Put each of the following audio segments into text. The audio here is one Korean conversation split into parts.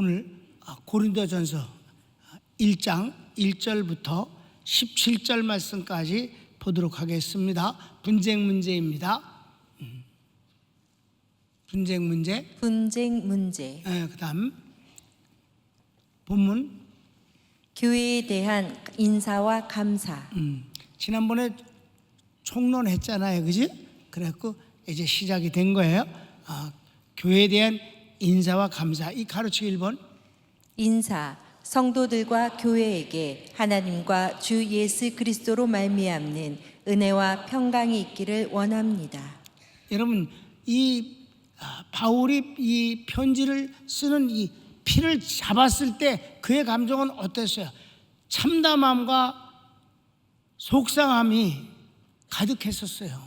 오늘 고린도전서 1장 1절부터 17절 말씀까지 보도록 하겠습니다. 분쟁 문제입니다. 분쟁 문제. 그다음 본문. 교회에 대한 인사와 감사. 지난번에 총론했잖아요, 그지? 그래갖고 이제 시작이 된 거예요. 교회에 대한 인사와 감사. 이 가르치기 1번. 인사, 성도들과 교회에게 하나님과 주 예수 그리스도로 말미암는 은혜와 평강이 있기를 원합니다. 여러분, 이 바울이 이 편지를 쓰는 이 피를 잡았을 때 그의 감정은 어땠어요? 참담함과 속상함이 가득했었어요.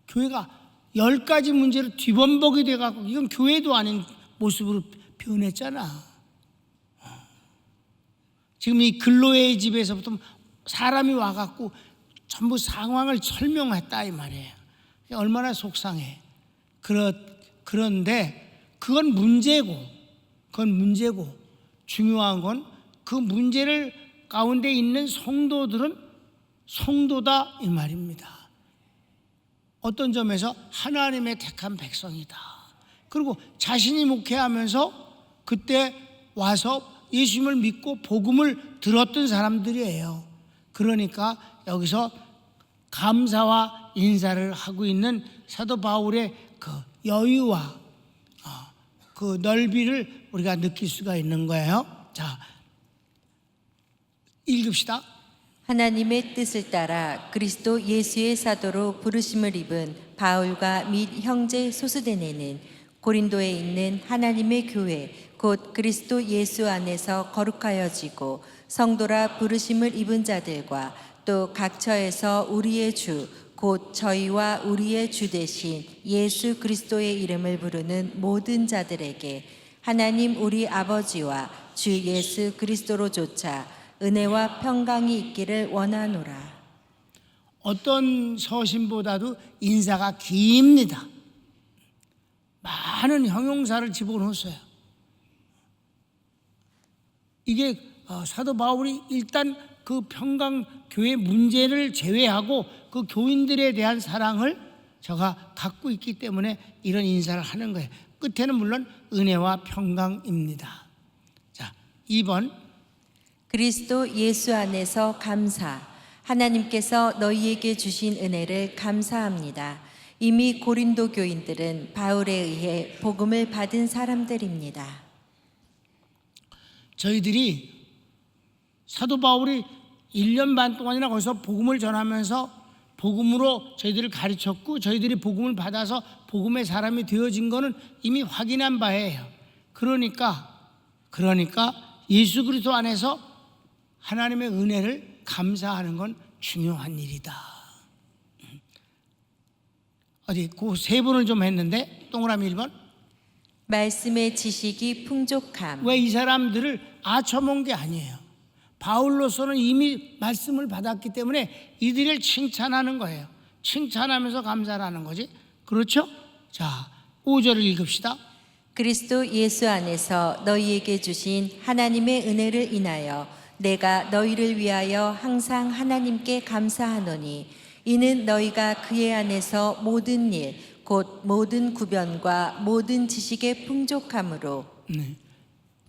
교회가 10가지 문제로 뒤범벅이 돼갖고 이건 교회도 아닌 모습으로 변했잖아. 지금 이 근로의 집에서부터 사람이 와갖고 전부 상황을 설명했다 이 말이에요. 얼마나 속상해. 그런데 그건 문제고 중요한 건 그 문제를 가운데 있는 성도들은 성도다 이 말입니다. 어떤 점에서 하나님의 택한 백성이다. 그리고 자신이 목회하면서 그때 와서 예수님을 믿고 복음을 들었던 사람들이에요. 그러니까 여기서 감사와 인사를 하고 있는 사도 바울의 그 여유와 그 넓이를 우리가 느낄 수가 있는 거예요. 자, 읽읍시다. 하나님의 뜻을 따라 그리스도 예수의 사도로 부르심을 입은 바울과 및 형제 소스데네는 고린도에 있는 하나님의 교회 곧 그리스도 예수 안에서 거룩하여지고 성도라 부르심을 입은 자들과 또 각처에서 우리의 주 곧 저희와 우리의 주 되신 예수 그리스도의 이름을 부르는 모든 자들에게 하나님 우리 아버지와 주 예수 그리스도로조차 은혜와 평강이 있기를 원하노라. 어떤 서신보다도 인사가 깁니다. 많은 형용사를 집어넣었어요. 이게 사도 바울이 일단 그 평강 교회 문제를 제외하고 그 교인들에 대한 사랑을 저가 갖고 있기 때문에 이런 인사를 하는 거예요. 끝에는 물론 은혜와 평강입니다. 자, 2번. 그리스도 예수 안에서 감사. 하나님께서 너희에게 주신 은혜를 감사합니다. 이미 고린도 교인들은 바울에 의해 복음을 받은 사람들입니다. 저희들이 사도 바울이 1년 반 동안이나 거기서 복음을 전하면서 복음으로 저희들을 가르쳤고 저희들이 복음을 받아서 복음의 사람이 되어진 거는 이미 확인한 바예요. 그러니까 예수 그리스도 안에서 하나님의 은혜를 감사하는 건 중요한 일이다. 어디 그 세 번을 좀 했는데 동그라미 1번. 말씀의 지식이 풍족함. 왜 이 사람들을 아쳐먹은 게 아니에요. 바울로서는 이미 말씀을 받았기 때문에 이들을 칭찬하는 거예요. 칭찬하면서 감사를 하는 거지. 그렇죠? 자, 5절을 읽읍시다. 그리스도 예수 안에서 너희에게 주신 하나님의 은혜를 인하여 내가 너희를 위하여 항상 하나님께 감사하노니 이는 너희가 그의 안에서 모든 일 곧 모든 구변과 모든 지식의 풍족함으로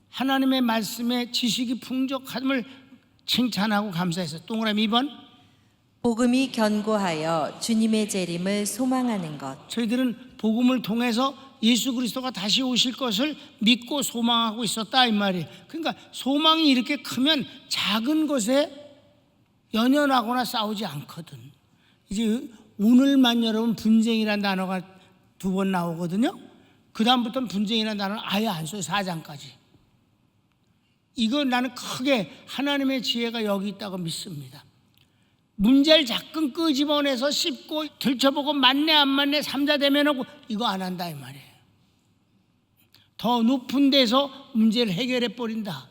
하나님의 말씀에 지식이 풍족함을 칭찬하고 감사해서 동그라미 2번. 복음이 견고하여 주님의 재림을 소망하는 것. 저희들은 복음을 통해서 예수 그리스도가 다시 오실 것을 믿고 소망하고 있었다 이 말이에요. 그러니까 소망이 이렇게 크면 작은 것에 연연하거나 싸우지 않거든. 이제 오늘만 여러분 분쟁이라는 단어가 2번 나오거든요. 그 다음부터는 분쟁이라는 단어는 아예 안 써요. 4장까지. 이거 나는 크게 하나님의 지혜가 여기 있다고 믿습니다. 문제를 자꾸 끄집어내서 씹고 들춰보고 맞네 안 맞네 3자 대면하고 이거 안 한다 이 말이에요. 더 높은 데서 문제를 해결해 버린다.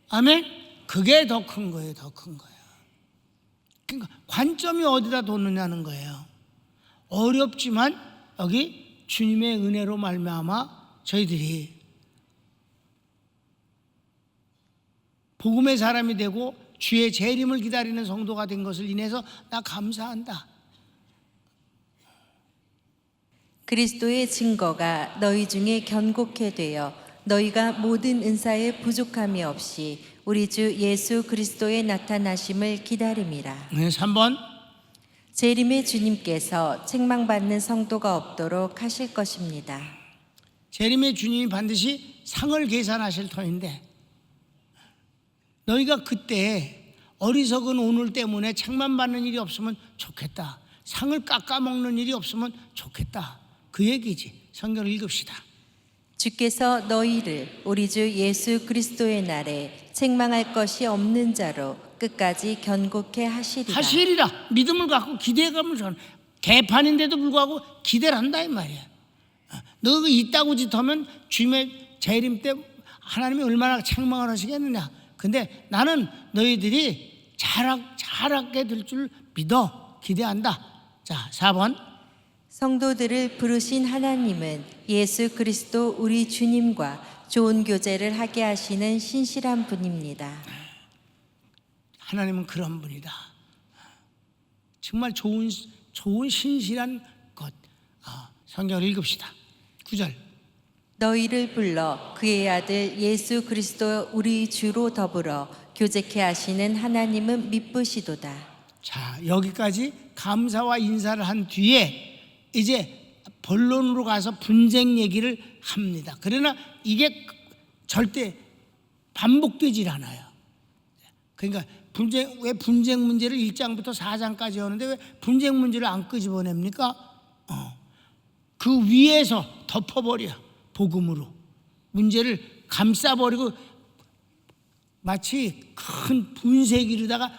아멘? 그게 더 큰 거예요. 더 큰 거예요. 그러니까 관점이 어디다 뒀느냐는 거예요. 어렵지만 여기 주님의 은혜로 말미암아 저희들이 복음의 사람이 되고 주의 재림을 기다리는 성도가 된 것을 인해서 나 감사한다. 그리스도의 증거가 너희 중에 견고케 되어 너희가 모든 은사에 부족함이 없이 우리 주 예수 그리스도의 나타나심을 기다림이라. 3번 재림의 주님께서 책망받는 성도가 없도록 하실 것입니다. 재림의 주님이 반드시 상을 계산하실 터인데 너희가 그때 어리석은 오늘 때문에 책만 받는 일이 없으면 좋겠다. 상을 깎아먹는 일이 없으면 좋겠다. 그 얘기지. 성경을 읽읍시다. 주께서 너희를 우리 주 예수 그리스도의 날에 책망할 것이 없는 자로 끝까지 견고케 하시리라. 하시리라. 믿음을 갖고 기대감을 전 개판인데도 불구하고 기대를 한다 이 말이야. 너가 이따구 짓하면 주님의 재림 때 하나님이 얼마나 책망을 하시겠느냐. 근데 나는 너희들이 잘하게 될 줄 믿어. 기대한다. 자, 4번 성도들을 부르신 하나님은 예수 그리스도 우리 주님과 좋은 교제를 하게 하시는 신실한 분입니다. 하나님은 그런 분이다. 정말 좋은 신실한 것. 성경을 읽읍시다. 9절 너희를 불러 그의 아들 예수 그리스도 우리 주로 더불어 교제케 하시는 하나님은 미쁘시도다. 자, 여기까지 감사와 인사를 한 뒤에 이제 본론으로 가서 분쟁 얘기를 합니다. 그러나 이게 절대 반복되질 않아요. 그러니까 왜 분쟁 문제를 1장부터 4장까지 하는데 왜 분쟁 문제를 안 끄집어냅니까? 그 위에서 덮어버려. 복음으로 문제를 감싸버리고 마치 큰 분쇄기로다가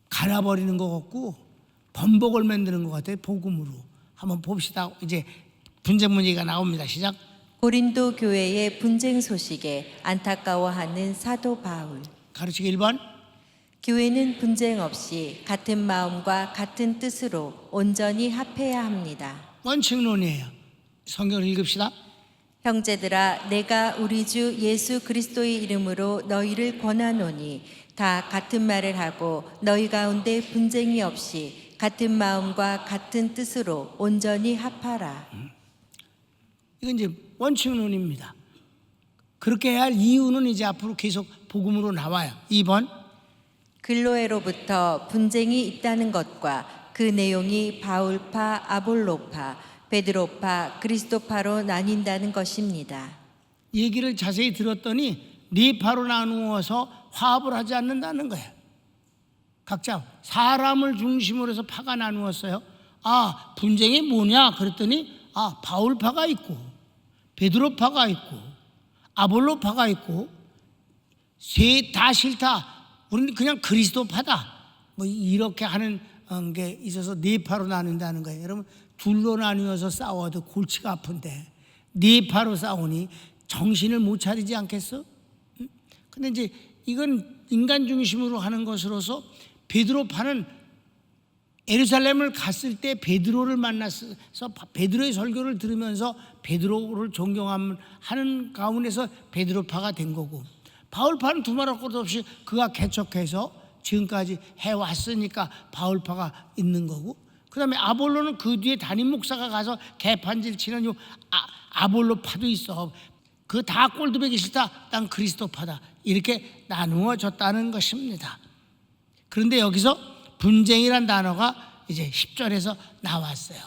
갈아버리는 것 같고 범벅을 만드는 것 같아요. 복음으로 한번 봅시다. 이제 분쟁 문제가 나옵니다. 시작. 고린도 교회의 분쟁 소식에 안타까워하는 사도 바울. 가르치기 1번 교회는 분쟁 없이 같은 마음과 같은 뜻으로 온전히 합해야 합니다. 원칙론이에요. 성경을 읽읍시다. 형제들아, 내가 우리 주 예수 그리스도의 이름으로 너희를 권하노니 다 같은 말을 하고 너희 가운데 분쟁이 없이 같은 마음과 같은 뜻으로 온전히 합하라. 이건 이제 원칙론입니다. 그렇게 해야 할 이유는 이제 앞으로 계속 복음으로 나와요. 2번 글로에로부터 분쟁이 있다는 것과 그 내용이 바울파, 아볼로파, 베드로파, 그리스도파로 나뉜다는 것입니다. 얘기를 자세히 들었더니 네 파로 나누어서 화합을 하지 않는다는 거예요. 각자 사람을 중심으로 해서 파가 나누었어요. 분쟁이 뭐냐 그랬더니 바울파가 있고 베드로파가 있고 아볼로파가 있고 다 싫다. 우리는 그냥 그리스도파다. 뭐 이렇게 하는 게 있어서 네 파로 나눈다는 거예요. 여러분 둘로 나누어서 싸워도 골치가 아픈데 네 파로 싸우니 정신을 못 차리지 않겠어? 근데 이제 이건 인간 중심으로 하는 것으로서 베드로파는 예루살렘을 갔을 때 베드로를 만나서 베드로의 설교를 들으면서 베드로를 존경하는 가운데서 베드로파가 된 거고 바울파는 두말할 것도 없이 그가 개척해서 지금까지 해왔으니까 바울파가 있는 거고 그 다음에 아볼로는 그 뒤에 담임 목사가 가서 개판질 치는 아볼로파도 있어. 그 다 꼴드배기 싫다. 난 그리스도파다. 이렇게 나누어졌다는 것입니다. 그런데 여기서 분쟁이란 단어가 이제 10절에서 나왔어요.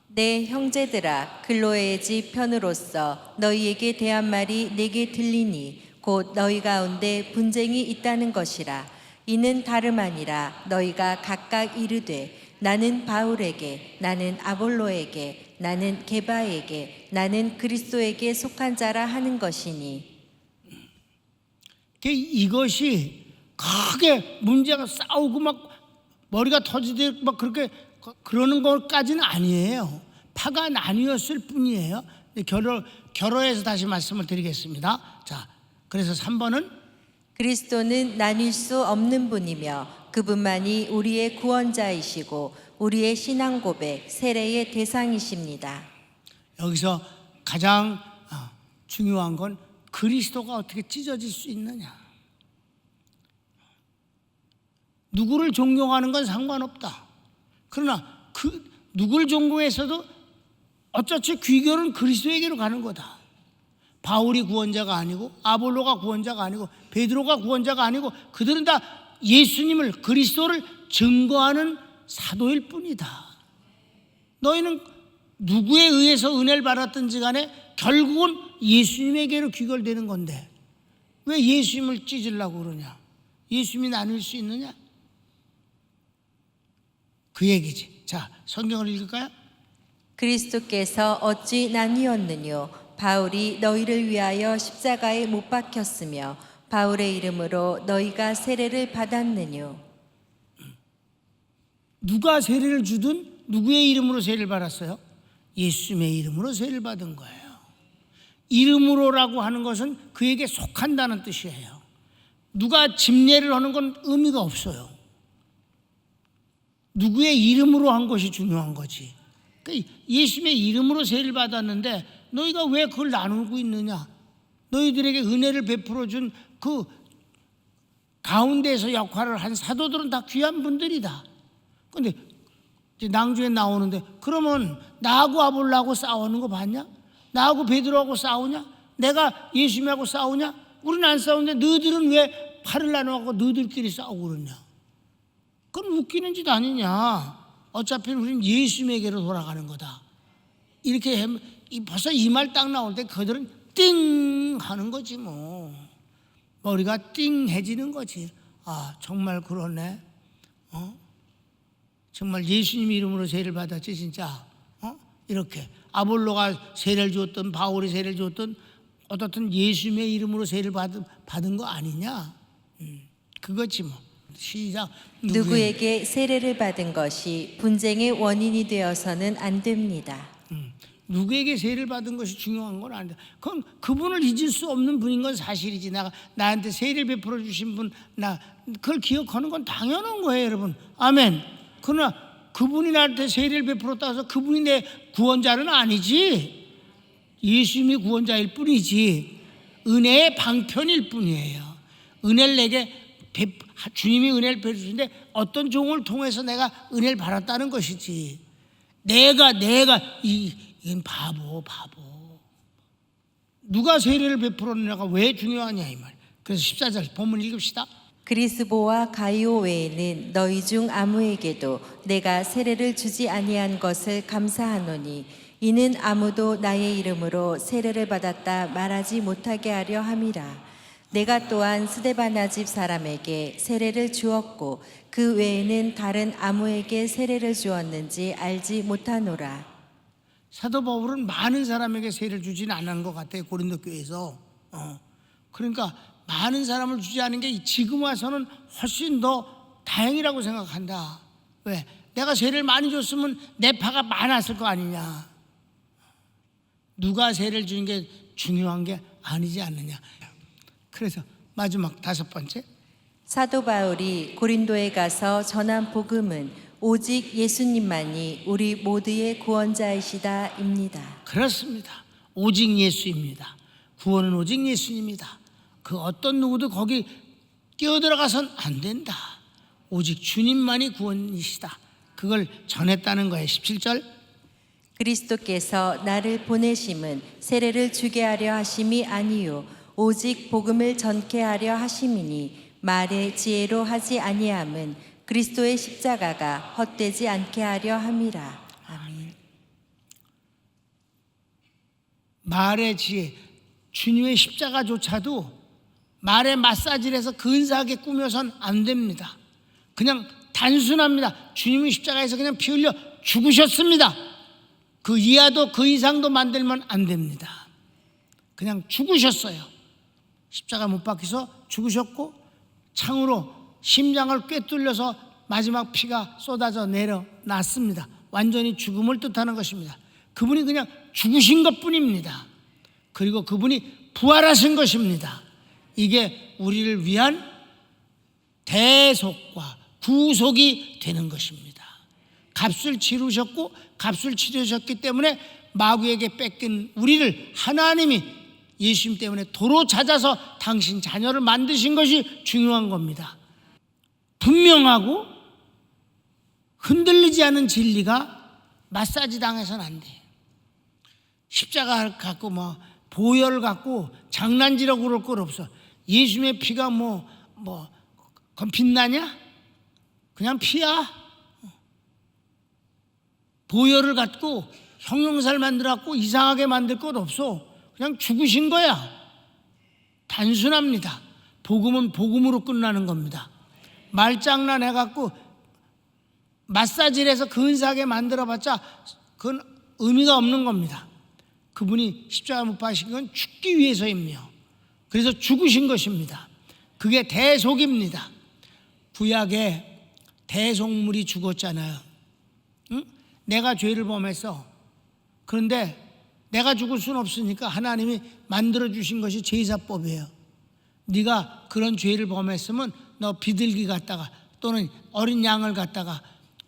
내 형제들아, 글로에의 집 편으로서 너희에게 대한 말이 내게 들리니 곧 너희 가운데 분쟁이 있다는 것이라. 이는 다름 아니라 너희가 각각 이르되 나는 바울에게, 나는 아볼로에게, 나는 게바에게, 나는 그리스도에게 속한 자라 하는 것이니. 이것이 크게 문제가 싸우고 막 머리가 터지듯 막 그렇게 그러는 것까지는 아니에요. 파가 나뉘었을 뿐이에요. 결어해서 다시 말씀을 드리겠습니다. 자, 그래서 3번은 그리스도는 나뉠 수 없는 분이며 그분만이 우리의 구원자이시고 우리의 신앙 고백, 세례의 대상이십니다. 여기서 가장 중요한 건 그리스도가 어떻게 찢어질 수 있느냐. 누구를 존경하는 건 상관없다. 그러나 그 누구를 존경해서도 어차피 귀결은 그리스도에게로 가는 거다. 바울이 구원자가 아니고 아볼로가 구원자가 아니고 베드로가 구원자가 아니고 그들은 다 예수님을 그리스도를 증거하는 사도일 뿐이다. 너희는 누구에 의해서 은혜를 받았든지 간에 결국은 예수님에게로 귀결되는 건데 왜 예수님을 찢으려고 그러냐? 예수님이 나눌 수 있느냐? 그 얘기지. 자, 성경을 읽을까요? 그리스도께서 어찌 나뉘었느뇨? 바울이 너희를 위하여 십자가에 못 박혔으며 바울의 이름으로 너희가 세례를 받았느뇨? 누가 세례를 주든 누구의 이름으로 세례를 받았어요? 예수님의 이름으로 세례를 받은 거예요. 이름으로라고 하는 것은 그에게 속한다는 뜻이에요. 누가 집례를 하는 건 의미가 없어요. 누구의 이름으로 한 것이 중요한 거지. 그러니까 예수님의 이름으로 세례를 받았는데 너희가 왜 그걸 나누고 있느냐? 너희들에게 은혜를 베풀어 준 그 가운데에서 역할을 한 사도들은 다 귀한 분들이다. 그런데 낭주에 나오는데 그러면 나하고 아볼로하고 싸우는 거 봤냐? 나하고 베드로하고 싸우냐? 내가 예수님하고 싸우냐? 우리는 안 싸우는데 너희들은 왜 팔을 나눠갖고 너희들끼리 싸우고 그러냐? 그건 웃기는 짓 아니냐? 어차피 우리는 예수님에게로 돌아가는 거다. 이렇게 하면 벌써 이 말 딱 나올 때 그들은 띵 하는 거지 뭐. 머리가 띵해지는 거지. 아 정말 그러네. 정말 예수님 이름으로 세례를 받았지 진짜. 이렇게 아볼로가 세례를 줬던 바울이 세례를 줬던 어떻든 예수님의 이름으로 세례를 받은 거 아니냐. 그거지 뭐. 시작. 누구에게 세례를 받은 것이 분쟁의 원인이 되어서는 안 됩니다. 누구에게 세례를 받은 것이 중요한 건 아니다. 그건 그분을 잊을 수 없는 분인 건 사실이지. 나한테 세례를 베풀어 주신 분, 그걸 기억하는 건 당연한 거예요, 여러분. 아멘. 그러나 그분이 나한테 세례를 베풀었다 해서 그분이 내 구원자는 아니지. 예수님이 구원자일 뿐이지. 은혜의 방편일 뿐이에요. 은혜를 내게 주님이 은혜를 베푸시는데 어떤 종을 통해서 내가 은혜를 받았다는 것이지. 이건 바보. 누가 세례를 베풀었느냐가 왜 중요하냐 이 말. 그래서 14절 본문 읽읍시다. 그리스보와 가이오 외에는 너희 중 아무에게도 내가 세례를 주지 아니한 것을 감사하노니 이는 아무도 나의 이름으로 세례를 받았다 말하지 못하게 하려 함이라. 내가 또한 스데바나 집 사람에게 세례를 주었고 그 외에는 다른 아무에게 세례를 주었는지 알지 못하노라. 사도 바울은 많은 사람에게 세례를 주지는 않은 것 같아요. 고린도 교회에서. 그러니까 많은 사람을 주지 않은 게 지금 와서는 훨씬 더 다행이라고 생각한다. 왜? 내가 세례를 많이 줬으면 내 파가 많았을 거 아니냐. 누가 세례를 주는 게 중요한 게 아니지 않느냐. 그래서 마지막 5번째. 사도 바울이 고린도에 가서 전한 복음은 오직 예수님만이 우리 모두의 구원자이시다입니다. 그렇습니다. 오직 예수입니다. 구원은 오직 예수님입니다. 그 어떤 누구도 거기 끼어들어가선 안 된다. 오직 주님만이 구원이시다. 그걸 전했다는 거예요. 17절. 그리스도께서 나를 보내심은 세례를 주게 하려 하심이 아니요 오직 복음을 전케 하려 하심이니 말의 지혜로 하지 아니함은 그리스도의 십자가가 헛되지 않게 하려 함이라. 아멘. 말의 지혜, 주님의 십자가조차도 말에 마사지를 해서 근사하게 꾸며선 안 됩니다. 그냥 단순합니다. 주님이 십자가에서 그냥 피 흘려 죽으셨습니다. 그 이하도 그 이상도 만들면 안 됩니다. 그냥 죽으셨어요. 십자가 못 박혀서 죽으셨고 창으로 심장을 꿰뚫려서 마지막 피가 쏟아져 내려놨습니다. 완전히 죽음을 뜻하는 것입니다. 그분이 그냥 죽으신 것뿐입니다. 그리고 그분이 부활하신 것입니다. 이게 우리를 위한 대속과 구속이 되는 것입니다. 값을 치르셨고 값을 치르셨기 때문에 마귀에게 뺏긴 우리를 하나님이 예수님 때문에 도로 찾아서 당신 자녀를 만드신 것이 중요한 겁니다. 분명하고 흔들리지 않은 진리가 마사지 당해서는 안 돼. 십자가 갖고 뭐 보혈 갖고 장난질하고 그럴 것 없어. 예수님의 피가 그건 빛나냐? 그냥 피야. 보혈을 갖고 형용사를 만들어갖고 이상하게 만들 것 없어. 그냥 죽으신 거야. 단순합니다. 복음은 복음으로 끝나는 겁니다. 말장난 해갖고 마사지를 해서 근사하게 만들어봤자 그건 의미가 없는 겁니다. 그분이 십자가 못 박히신 건 죽기 위해서이며 그래서 죽으신 것입니다. 그게 대속입니다. 구약에 대속물이 죽었잖아요. 응? 내가 죄를 범했어. 그런데 내가 죽을 수는 없으니까 하나님이 만들어주신 것이 제사법이에요. 네가 그런 죄를 범했으면 너 비둘기 갖다가 또는 어린 양을 갖다가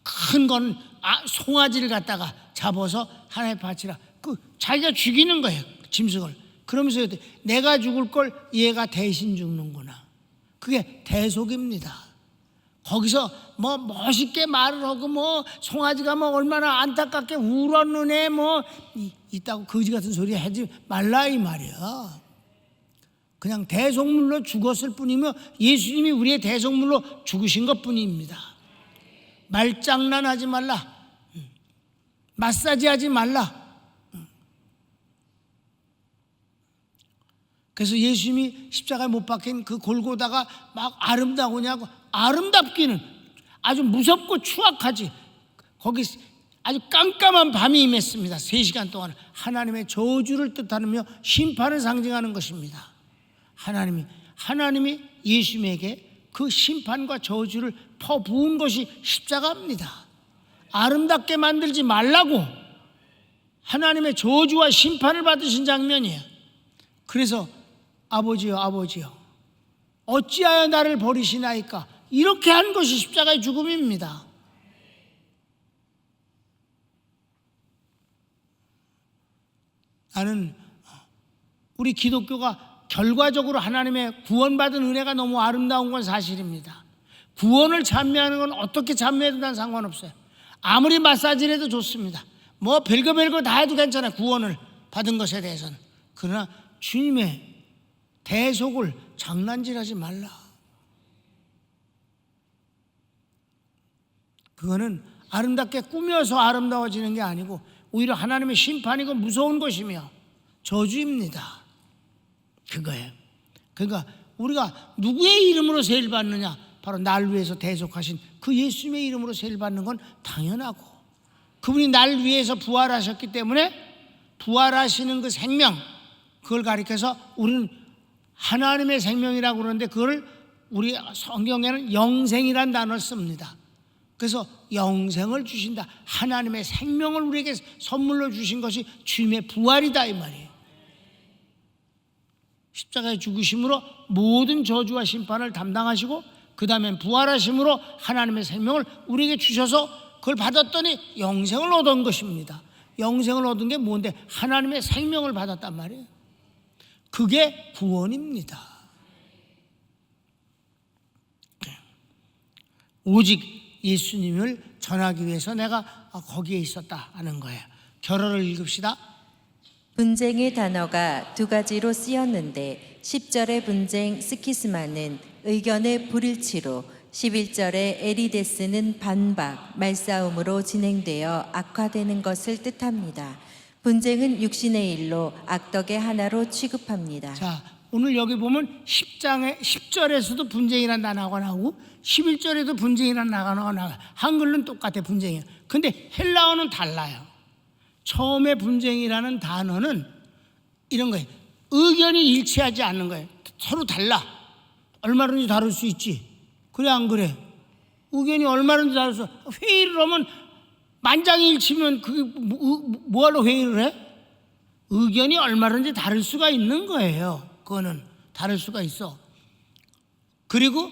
큰 건 송아지를 갖다가 잡아서 하나님께 바치라. 자기가 죽이는 거예요. 짐승을. 그러면서 내가 죽을 걸 얘가 대신 죽는구나. 그게 대속입니다. 거기서 멋있게 말을 하고 송아지가 얼마나 안타깝게 울었느네 있다고 거지 같은 소리 하지 말라 이 말이야. 그냥 대속물로 죽었을 뿐이며 예수님이 우리의 대속물로 죽으신 것 뿐입니다. 말장난하지 말라. 마사지하지 말라. 그래서 예수님이 십자가에 못 박힌 그 골고다가 막 아름다우냐고. 아름답기는 아주 무섭고 추악하지. 거기 아주 깜깜한 밤이 임했습니다. 3시간 동안. 하나님의 저주를 뜻하며 심판을 상징하는 것입니다. 하나님이 예수님에게 그 심판과 저주를 퍼부은 것이 십자가입니다. 아름답게 만들지 말라고 하나님의 저주와 심판을 받으신 장면이에요. 그래서 아버지여 어찌하여 나를 버리시나이까. 이렇게 한 것이 십자가의 죽음입니다. 나는 우리 기독교가 결과적으로 하나님의 구원받은 은혜가 너무 아름다운 건 사실입니다. 구원을 찬미하는 건 어떻게 찬미해도 난 상관없어요. 아무리 마사지를 해도 좋습니다. 별거 다 해도 괜찮아요. 구원을 받은 것에 대해서는. 그러나 주님의 대속을 장난질하지 말라. 그거는 아름답게 꾸며서 아름다워지는 게 아니고 오히려 하나님의 심판이고 무서운 것이며 저주입니다. 그거예요. 그러니까 우리가 누구의 이름으로 세일 받느냐? 바로 날 위해서 대속하신 그 예수님의 이름으로 세일 받는 건 당연하고, 그분이 날 위해서 부활하셨기 때문에 부활하시는 그 생명, 그걸 가리켜서 우리는 하나님의 생명이라고 그러는데 그걸 우리 성경에는 영생이라는 단어를 씁니다. 그래서 영생을 주신다. 하나님의 생명을 우리에게 선물로 주신 것이 주님의 부활이다 이 말이에요. 십자가의 죽으심으로 모든 저주와 심판을 담당하시고 그 다음에 부활하심으로 하나님의 생명을 우리에게 주셔서 그걸 받았더니 영생을 얻은 것입니다. 영생을 얻은 게 뭔데? 하나님의 생명을 받았단 말이에요. 그게 구원입니다. 오직 예수님을 전하기 위해서 내가 거기에 있었다 하는 거예요. 결어를 읽읍시다. 분쟁의 단어가 2가지로 쓰였는데 10절의 분쟁 스키스마는 의견의 불일치로, 11절의 에리데스는 반박, 말싸움으로 진행되어 악화되는 것을 뜻합니다. 분쟁은 육신의 일로 악덕의 하나로 취급합니다. 자, 오늘 여기 보면 10절에서도 분쟁이라는 단어가 나오고 11절에도 분쟁이라는 단어가 나와요. 한글은 똑같아, 분쟁이에요. 근데 헬라어는 달라요. 처음에 분쟁이라는 단어는 이런 거예요. 의견이 일치하지 않는 거예요. 서로 달라. 얼마든지 다를 수 있지. 그래 안 그래? 의견이 얼마든지 다를 수. 회의를 하면 만장일치면 그게 뭐하러 회의를 해? 의견이 얼마든지 다를 수가 있는 거예요. 그거는 다를 수가 있어. 그리고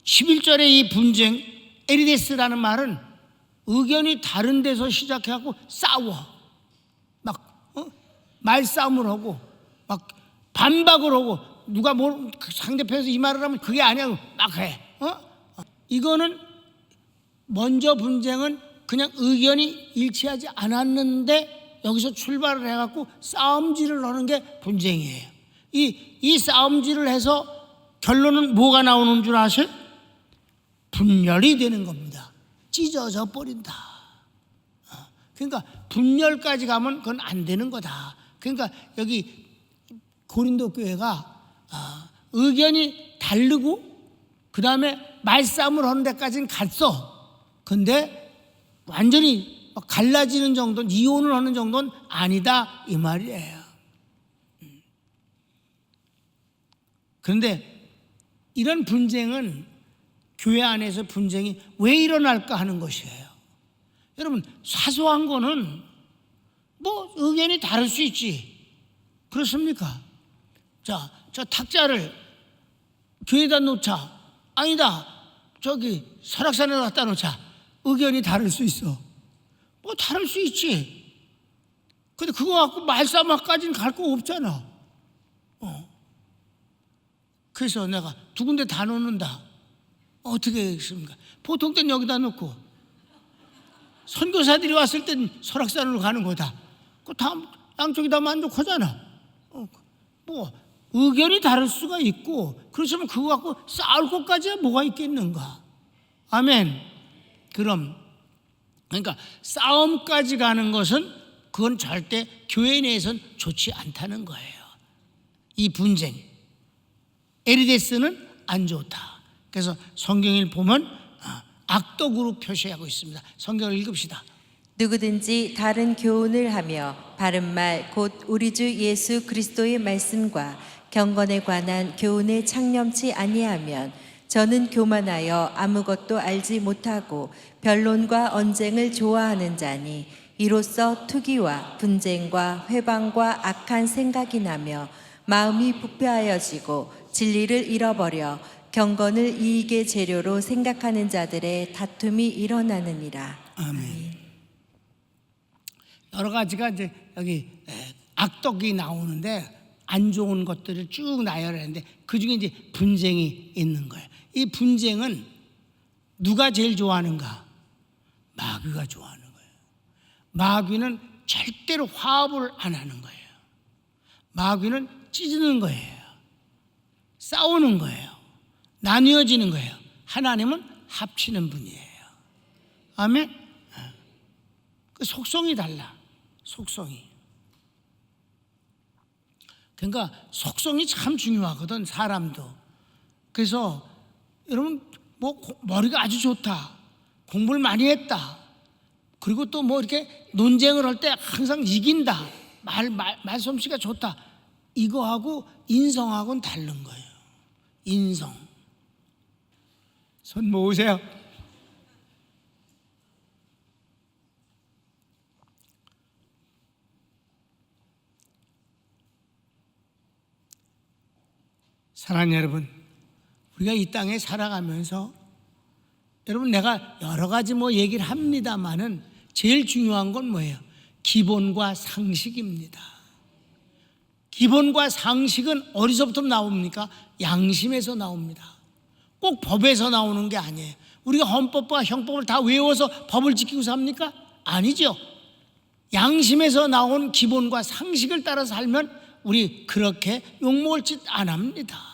11절의 이 분쟁, 에리데스라는 말은 의견이 다른 데서 시작해갖고 싸워. 막 말싸움을 하고 막 반박을 하고 누가 상대편에서 이 말을 하면 그게 아니야 막 해. 이거는 먼저 분쟁은 그냥 의견이 일치하지 않았는데 여기서 출발을 해갖고 싸움질을 하는 게 분쟁이에요. 이 싸움질을 해서 결론은 뭐가 나오는 줄 아세요? 분열이 되는 겁니다. 찢어져 버린다. 그러니까 분열까지 가면 그건 안 되는 거다. 그러니까 여기 고린도 교회가 의견이 다르고 그 다음에 말싸움을 하는 데까지는 갔어. 근데 완전히 갈라지는 정도는, 이혼을 하는 정도는 아니다 이 말이에요. 그런데 이런 분쟁은 교회 안에서 분쟁이 왜 일어날까 하는 것이에요. 여러분, 사소한 거는 뭐 의견이 다를 수 있지. 그렇습니까? 자, 저 탁자를 교회에다 놓자. 아니다, 저기 설악산에 갖다 놓자. 의견이 다를 수 있어. 뭐 다를 수 있지. 근데 그거 갖고 말싸움까지는 갈 거 없잖아. 그래서 내가 두 군데 다 놓는다. 어떻게 했습니까? 보통 땐 여기다 놓고 선교사들이 왔을 땐 설악산으로 가는 거다. 그 다음 양쪽이 다 만족하잖아. 뭐 의견이 다를 수가 있고, 그렇지만 그거 갖고 싸울 것까지야 뭐가 있겠는가. 아멘. 그러니까 싸움까지 가는 것은 그건 절대 교회 내에서는 좋지 않다는 거예요. 이 분쟁, 에리데스는 안 좋다. 그래서 성경을 보면 악독으로 표시하고 있습니다. 성경을 읽읍시다. 누구든지 다른 교훈을 하며 바른 말 곧 우리 주 예수 그리스도의 말씀과 경건에 관한 교훈에 창념치 아니하면 저는 교만하여 아무것도 알지 못하고 변론과 언쟁을 좋아하는 자니 이로써 투기와 분쟁과 회방과 악한 생각이 나며 마음이 부패하여지고 진리를 잃어버려 경건을 이익의 재료로 생각하는 자들의 다툼이 일어나느니라. 아멘. 여러 가지가 이제 여기 악독이 나오는데 안 좋은 것들을 쭉 나열하는데 그 중에 이제 분쟁이 있는 거예요. 이 분쟁은 누가 제일 좋아하는가? 마귀가 좋아하는 거예요. 마귀는 절대로 화합을 안 하는 거예요. 마귀는 찢는 거예요. 싸우는 거예요. 나뉘어지는 거예요. 하나님은 합치는 분이에요. 아멘. 그 속성이 달라. 속성이. 그러니까 속성이 참 중요하거든, 사람도. 그래서 여러분 뭐 머리가 아주 좋다, 공부를 많이 했다, 그리고 또 뭐 이렇게 논쟁을 할 때 항상 이긴다, 말솜씨가 좋다, 이거하고 인성하고는 다른 거예요. 인성. 손 모으세요. 사랑하는 여러분, 우리가 이 땅에 살아가면서 여러분, 내가 여러 가지 뭐 얘기를 합니다만은 제일 중요한 건 뭐예요? 기본과 상식입니다. 기본과 상식은 어디서부터 나옵니까? 양심에서 나옵니다. 꼭 법에서 나오는 게 아니에요. 우리가 헌법과 형법을 다 외워서 법을 지키고 삽니까? 아니죠. 양심에서 나온 기본과 상식을 따라 살면 우리 그렇게 욕먹을 짓 안 합니다.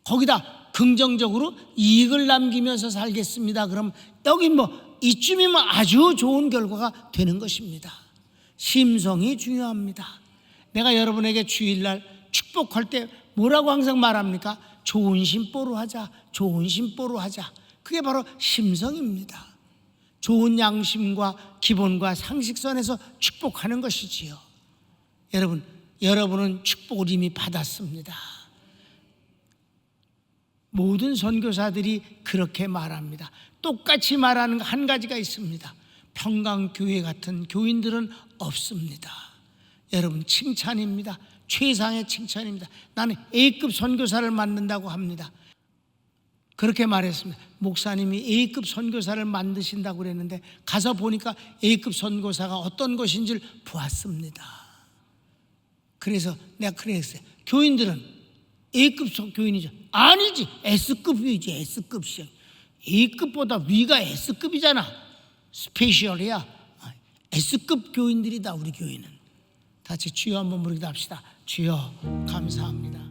거기다 긍정적으로 이익을 남기면서 살겠습니다. 그럼 여기 뭐 이쯤이면 아주 좋은 결과가 되는 것입니다. 심성이 중요합니다. 내가 여러분에게 주일날 축복할 때 뭐라고 항상 말합니까? 좋은 심보로 하자, 좋은 심보로 하자. 그게 바로 심성입니다. 좋은 양심과 기본과 상식선에서 축복하는 것이지요. 여러분은 축복을 이미 받았습니다. 모든 선교사들이 그렇게 말합니다. 똑같이 말하는 한 가지가 있습니다. 평강교회 같은 교인들은 없습니다. 여러분, 칭찬입니다. 최상의 칭찬입니다. 나는 A급 선교사를 만든다고 합니다. 그렇게 말했습니다. 목사님이 A급 선교사를 만드신다고 그랬는데 가서 보니까 A급 선교사가 어떤 것인지를 보았습니다. 그래서 내가 그랬어요. 교인들은 A급 교인이죠. 아니지, S급이지, S급 시험. A급보다 위가 S급이잖아. 스페셜이야. S급 교인들이다. 우리 교회는. 다 같이 주여 한번 부르기도 합시다. 주여 감사합니다.